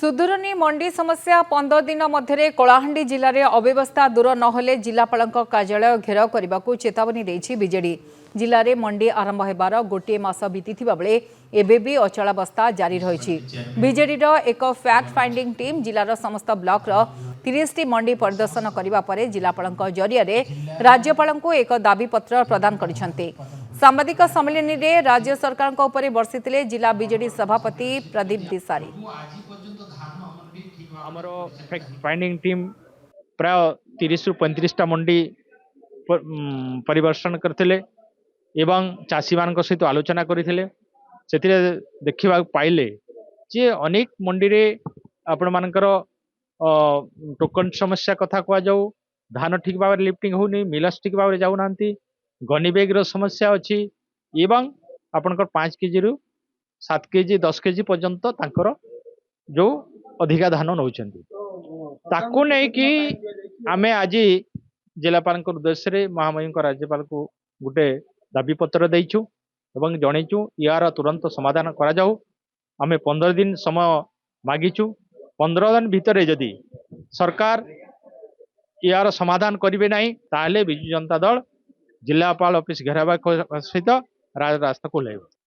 सुदूरनी मंडी समस्या 15 दिन मध्य कलाहांडी जिले में अव्यवस्था दूर नहले जिलापाल कार्यालय घेराव करने को चेतावनी देछि बीजेडी। जिले में मंडी आरंभ होबार गोटे मास बीती बेले एबे भी अचलावस्था जारी रही। बीजेडीर एक फैक्ट फाइंडिंग टीम जिलार समस्त ब्लॉकर 30 टी मंडी परिदर्शन करने पर जिलापाल जरिया राज्यपाल को एक दाबीपत्र प्रदान करिसेंते। सांबादिक सम्मेलन में राज्य सरकार बर्षिले जिला बीजेडी सभापति प्रदीप दिसारी। आमर फैक्ट फाइंडिंग टीम प्राय 30 रु 35 टा मंडी परिदर्शन करथिले एवं चाषी मान सहित आलोचना करथिले। सेतिरे देखिबा पाइले जे अनेक मंडी रे आपण मानकर टोकन समस्या कथा कह जाऊ, धान ठीक भाव लिफ्टिंग होनी, मिलस ठीक भाव जाऊ नांती, गनी बैग रो समस्या अछि एवं आपनकर 5 केजी रु 7 केजी 10 केजी पर्यंत तांकर जो अधिका धान नौचंती ताकू नहीं कि आमे आज जिलापाल उद्देश्य महामहिम राज्यपाल को गोटे दाबीपत्र देचु एवं जनईचु यार तुरंत समाधान करा जाऊ। आमे 15 दिन समय मागिचु। 15 दिन भितर जदि सरकार यार समाधान करिवे नहीं ताले बिजु जनता दल जिलापाल ऑफिस घेरावा सहित रास्ता को लेब।